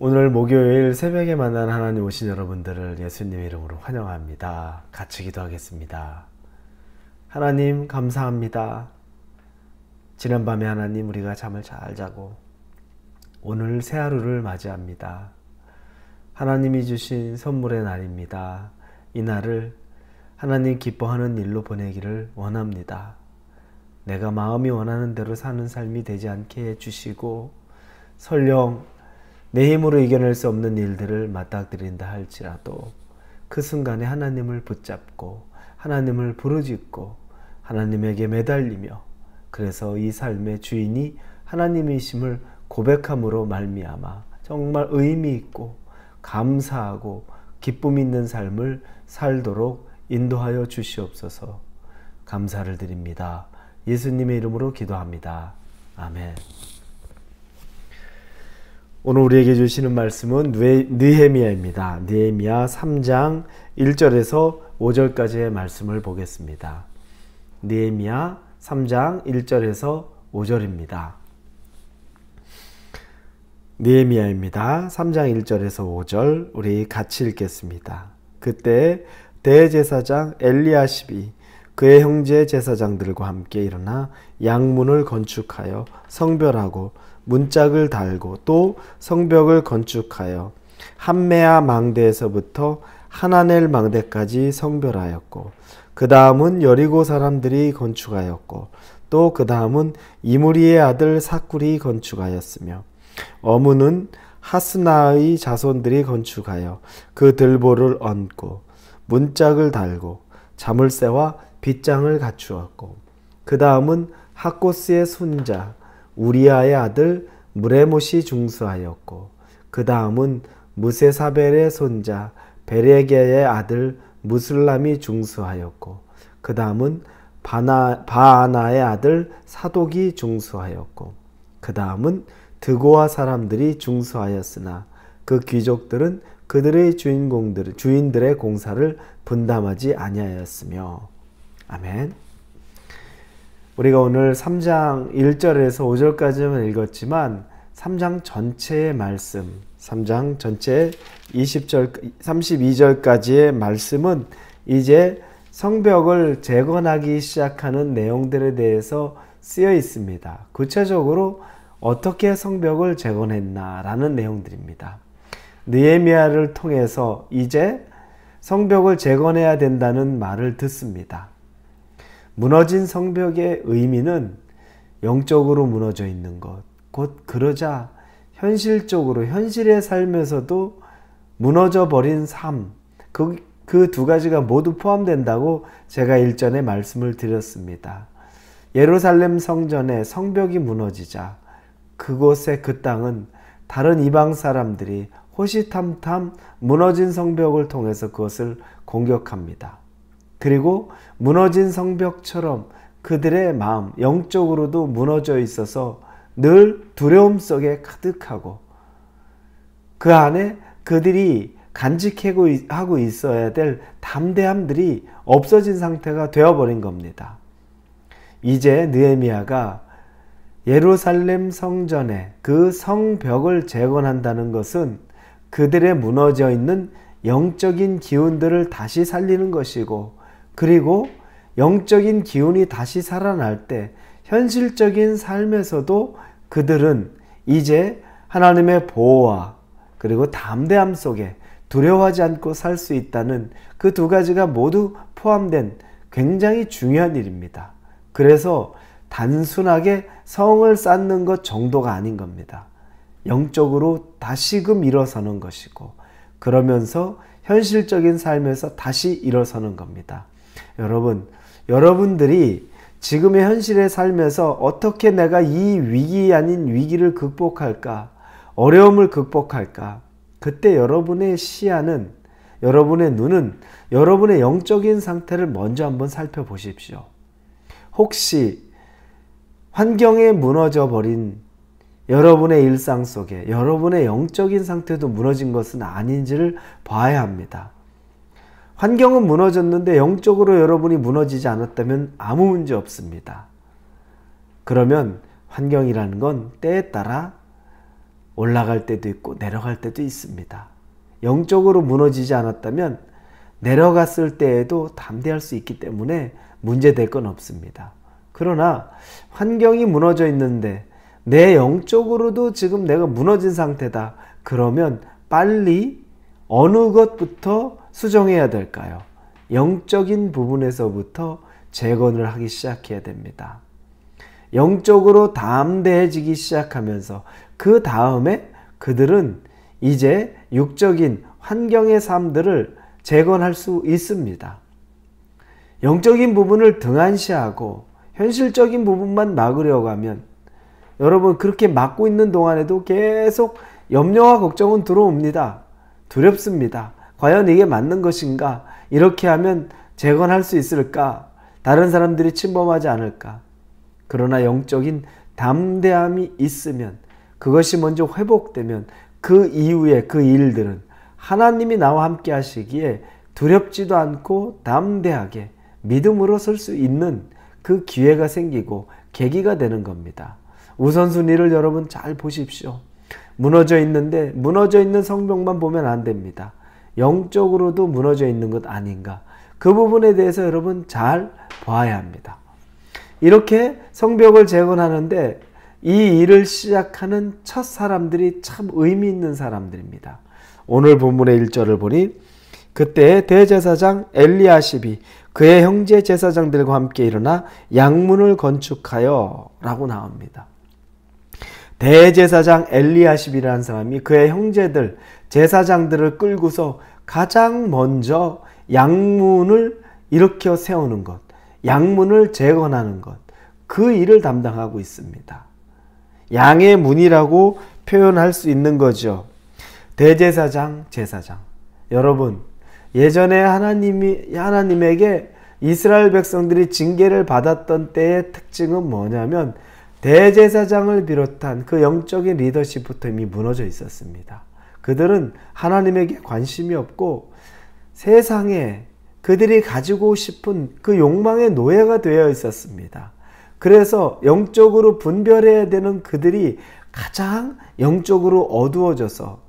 오늘 목요일 새벽에 만난 하나님 오신 여러분들을 예수님의 이름으로 환영합니다. 같이 기도하겠습니다. 하나님 감사합니다. 지난밤에 하나님 우리가 잠을 잘 자고 오늘 새 하루를 맞이합니다. 하나님이 주신 선물의 날입니다. 이 날을 하나님 기뻐하는 일로 보내기를 원합니다. 내가 마음이 원하는 대로 사는 삶이 되지 않게 해주시고 설령 내 힘으로 이겨낼 수 없는 일들을 맞닥뜨린다 할지라도 그 순간에 하나님을 붙잡고 하나님을 부르짖고 하나님에게 매달리며 그래서 이 삶의 주인이 하나님이심을 고백함으로 말미암아 정말 의미 있고 감사하고 기쁨 있는 삶을 살도록 인도하여 주시옵소서. 감사를 드립니다. 예수님의 이름으로 기도합니다. 아멘. 오늘 우리에게 주시는 말씀은 느헤미야입니다. 느헤미야 3장 1절에서 5절까지의 말씀을 보겠습니다. 느헤미야 3장 1절에서 5절입니다. 느헤미야입니다. 3장 1절에서 5절 우리 같이 읽겠습니다. 그때 대제사장 엘리야십이 그의 형제 제사장들과 함께 일어나 양문을 건축하여 성별하고 문짝을 달고 또 성벽을 건축하여 함메아 망대에서부터 하나넬 망대까지 성별하였고 그 다음은 여리고 사람들이 건축하였고 또 그 다음은 이므리의 아들 사쿨이 건축하였으며 어문은 하스나의 자손들이 건축하여 그 들보를 얹고 문짝을 달고 자물쇠와 빗장을 갖추었고 그 다음은 학고스의 손자 우리아의 아들 무레못이 중수하였고 그 다음은 무세사벨의 손자 베레게의 아들 무슬람이 중수하였고 그 다음은 바아나의 아들 사독이 중수하였고 그 다음은 드고아 사람들이 중수하였으나 그 귀족들은 그들의 주인들의 공사를 분담하지 아니하였으며. 아멘. 우리가 오늘 3장 1절에서 5절까지만 읽었지만 3장 전체의 말씀, 3장 전체 32절까지의 말씀은 이제 성벽을 재건하기 시작하는 내용들에 대해서 쓰여 있습니다. 구체적으로 어떻게 성벽을 재건했나라는 내용들입니다. 느헤미야를 통해서 이제 성벽을 재건해야 된다는 말을 듣습니다. 무너진 성벽의 의미는 영적으로 무너져 있는 것, 곧 그러자 현실적으로 현실의 삶에서도 무너져 버린 삶, 그 두 가지가 모두 포함된다고 제가 일전에 말씀을 드렸습니다. 예루살렘 성전의 성벽이 무너지자 그곳의 그 땅은 다른 이방 사람들이 호시탐탐 무너진 성벽을 통해서 그것을 공격합니다. 그리고 무너진 성벽처럼 그들의 마음, 영적으로도 무너져 있어서 늘 두려움 속에 가득하고 그 안에 그들이 간직하고 있어야 될 담대함들이 없어진 상태가 되어버린 겁니다. 이제 느헤미야가 예루살렘 성전의 그 성벽을 재건한다는 것은 그들의 무너져 있는 영적인 기운들을 다시 살리는 것이고 그리고 영적인 기운이 다시 살아날 때 현실적인 삶에서도 그들은 이제 하나님의 보호와 그리고 담대함 속에 두려워하지 않고 살 수 있다는 그 두 가지가 모두 포함된 굉장히 중요한 일입니다. 그래서 단순하게 성을 쌓는 것 정도가 아닌 겁니다. 영적으로 다시금 일어서는 것이고 그러면서 현실적인 삶에서 다시 일어서는 겁니다. 여러분들이 지금의 현실의 삶에서 어떻게 내가 이 위기 아닌 위기를 극복할까? 어려움을 극복할까? 그때 여러분의 시야는, 여러분의 눈은 여러분의 영적인 상태를 먼저 한번 살펴보십시오. 혹시 환경에 무너져 버린 여러분의 일상 속에 여러분의 영적인 상태도 무너진 것은 아닌지를 봐야 합니다. 환경은 무너졌는데 영적으로 여러분이 무너지지 않았다면 아무 문제 없습니다. 그러면 환경이라는 건 때에 따라 올라갈 때도 있고 내려갈 때도 있습니다. 영적으로 무너지지 않았다면 내려갔을 때에도 담대할 수 있기 때문에 문제될 건 없습니다. 그러나 환경이 무너져 있는데 내 영적으로도 지금 내가 무너진 상태다. 그러면 빨리 어느 것부터 수정해야 될까요? 영적인 부분에서부터 재건을 하기 시작해야 됩니다. 영적으로 담대해지기 시작하면서 그 다음에 그들은 이제 육적인 환경의 삶들을 재건할 수 있습니다. 영적인 부분을 등한시하고 현실적인 부분만 막으려고 하면 여러분 그렇게 막고 있는 동안에도 계속 염려와 걱정은 들어옵니다. 두렵습니다. 과연 이게 맞는 것인가? 이렇게 하면 재건할 수 있을까? 다른 사람들이 침범하지 않을까? 그러나 영적인 담대함이 있으면 그것이 먼저 회복되면 그 이후에 그 일들은 하나님이 나와 함께 하시기에 두렵지도 않고 담대하게 믿음으로 설 수 있는 그 기회가 생기고 계기가 되는 겁니다. 우선순위를 여러분 잘 보십시오. 무너져 있는데 무너져 있는 성벽만 보면 안 됩니다. 영적으로도 무너져 있는 것 아닌가? 그 부분에 대해서 여러분 잘 봐야 합니다. 이렇게 성벽을 재건하는데 이 일을 시작하는 첫 사람들이 참 의미 있는 사람들입니다. 오늘 본문의 1절을 보니 그때 대제사장 엘리야십이 그의 형제 제사장들과 함께 일어나 양문을 건축하여 라고 나옵니다. 대제사장 엘리야십이라는 사람이 그의 형제들 제사장들을 끌고서 가장 먼저 양문을 일으켜 세우는 것, 양문을 재건하는 것, 그 일을 담당하고 있습니다. 양의 문이라고 표현할 수 있는 거죠. 대제사장, 제사장. 여러분, 예전에 하나님에게 이스라엘 백성들이 징계를 받았던 때의 특징은 뭐냐면 대제사장을 비롯한 그 영적인 리더십부터 이미 무너져 있었습니다. 그들은 하나님에게 관심이 없고 세상에 그들이 가지고 싶은 그 욕망의 노예가 되어 있었습니다. 그래서 영적으로 분별해야 되는 그들이 가장 영적으로 어두워져서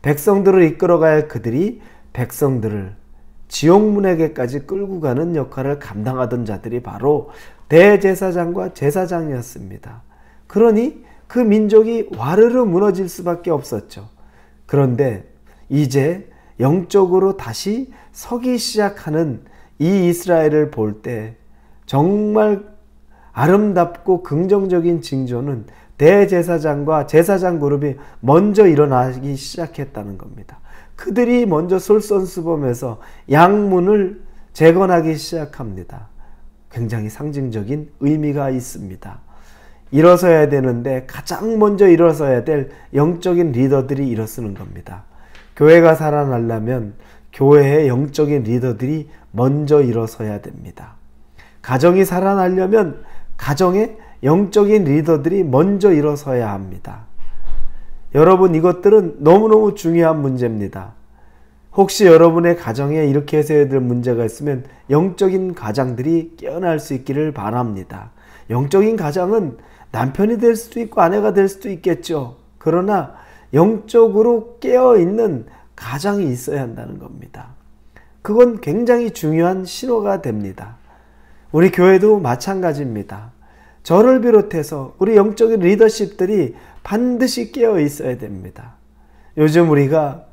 백성들을 이끌어가야 할 그들이 백성들을 지옥문에게까지 끌고 가는 역할을 감당하던 자들이 바로 대제사장과 제사장이었습니다. 그러니 그 민족이 와르르 무너질 수밖에 없었죠. 그런데 이제 영적으로 다시 서기 시작하는 이 이스라엘을 볼 때 정말 아름답고 긍정적인 징조는 대제사장과 제사장 그룹이 먼저 일어나기 시작했다는 겁니다. 그들이 먼저 솔선수범해서 양문을 재건하기 시작합니다. 굉장히 상징적인 의미가 있습니다. 일어서야 되는데 가장 먼저 일어서야 될 영적인 리더들이 일어서는 겁니다. 교회가 살아나려면 교회의 영적인 리더들이 먼저 일어서야 됩니다. 가정이 살아나려면 가정의 영적인 리더들이 먼저 일어서야 합니다. 여러분, 이것들은 너무너무 중요한 문제입니다. 혹시 여러분의 가정에 이렇게 해서야 될 문제가 있으면 영적인 가장들이 깨어날 수 있기를 바랍니다. 영적인 가장은 남편이 될 수도 있고 아내가 될 수도 있겠죠. 그러나 영적으로 깨어있는 가장이 있어야 한다는 겁니다. 그건 굉장히 중요한 신호가 됩니다. 우리 교회도 마찬가지입니다. 저를 비롯해서 우리 영적인 리더십들이 반드시 깨어 있어야 됩니다. 요즘 우리가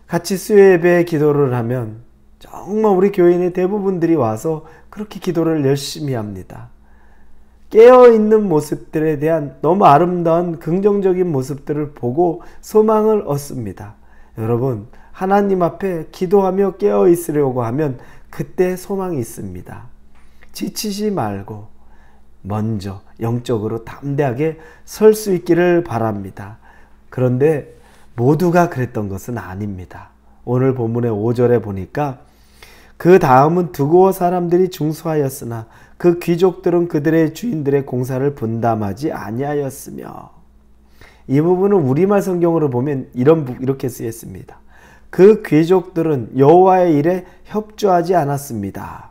같이 수요예배 기도를 하면 정말 우리 교인의 대부분들이 와서 그렇게 기도를 열심히 합니다. 깨어있는 모습들에 대한 너무 아름다운 긍정적인 모습들을 보고 소망을 얻습니다. 여러분, 하나님 앞에 기도하며 깨어있으려고 하면 그때 소망이 있습니다. 지치지 말고 먼저 영적으로 담대하게 설 수 있기를 바랍니다. 그런데 모두가 그랬던 것은 아닙니다. 오늘 본문의 5절에 보니까 그 다음은 두고어 사람들이 중수하였으나 그 귀족들은 그들의 주인들의 공사를 분담하지 아니하였으며, 이 부분은 우리말 성경으로 보면 이렇게 쓰였습니다. 그 귀족들은 여호와의 일에 협조하지 않았습니다.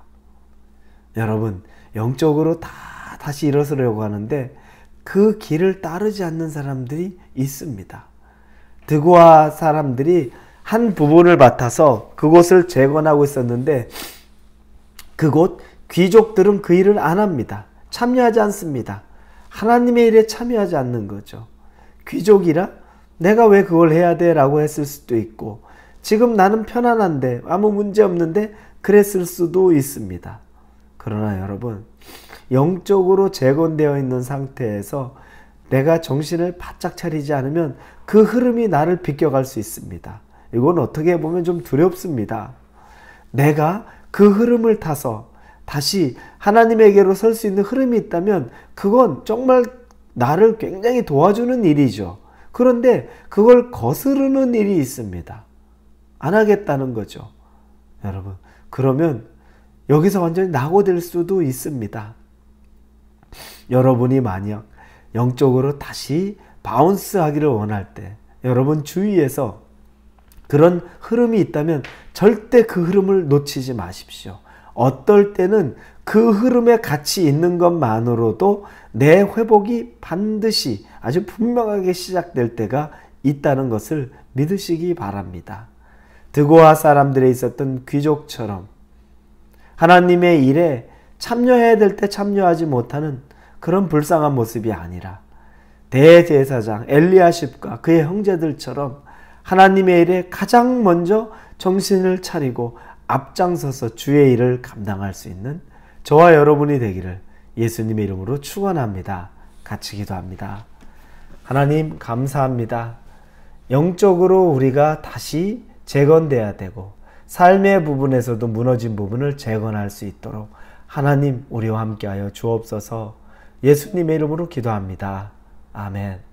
여러분, 영적으로 다시 일어서려고 하는데 그 길을 따르지 않는 사람들이 있습니다. 드고아 사람들이 한 부분을 맡아서 그곳을 재건하고 있었는데 그곳 귀족들은 그 일을 안 합니다. 참여하지 않습니다. 하나님의 일에 참여하지 않는 거죠. 귀족이라 내가 왜 그걸 해야 돼? 라고 했을 수도 있고 지금 나는 편안한데 아무 문제 없는데 그랬을 수도 있습니다. 그러나 여러분, 영적으로 재건되어 있는 상태에서 내가 정신을 바짝 차리지 않으면 그 흐름이 나를 비껴갈 수 있습니다. 이건 어떻게 보면 좀 두렵습니다. 내가 그 흐름을 타서 다시 하나님에게로 설 수 있는 흐름이 있다면 그건 정말 나를 굉장히 도와주는 일이죠. 그런데 그걸 거스르는 일이 있습니다. 안 하겠다는 거죠. 여러분, 그러면 여기서 완전히 낙오될 수도 있습니다. 여러분이 만약 영적으로 다시 바운스 하기를 원할 때 여러분 주위에서 그런 흐름이 있다면 절대 그 흐름을 놓치지 마십시오. 어떨 때는 그 흐름에 같이 있는 것만으로도 내 회복이 반드시 아주 분명하게 시작될 때가 있다는 것을 믿으시기 바랍니다. 드고아 사람들에 있었던 귀족처럼 하나님의 일에 참여해야 될 때 참여하지 못하는 그런 불쌍한 모습이 아니라 대제사장 엘리야십과 그의 형제들처럼 하나님의 일에 가장 먼저 정신을 차리고 앞장서서 주의 일을 감당할 수 있는 저와 여러분이 되기를 예수님의 이름으로 축원합니다. 같이 기도합니다. 하나님 감사합니다. 영적으로 우리가 다시 재건돼야 되고 삶의 부분에서도 무너진 부분을 재건할 수 있도록 하나님 우리와 함께하여 주옵소서. 예수님의 이름으로 기도합니다. 아멘.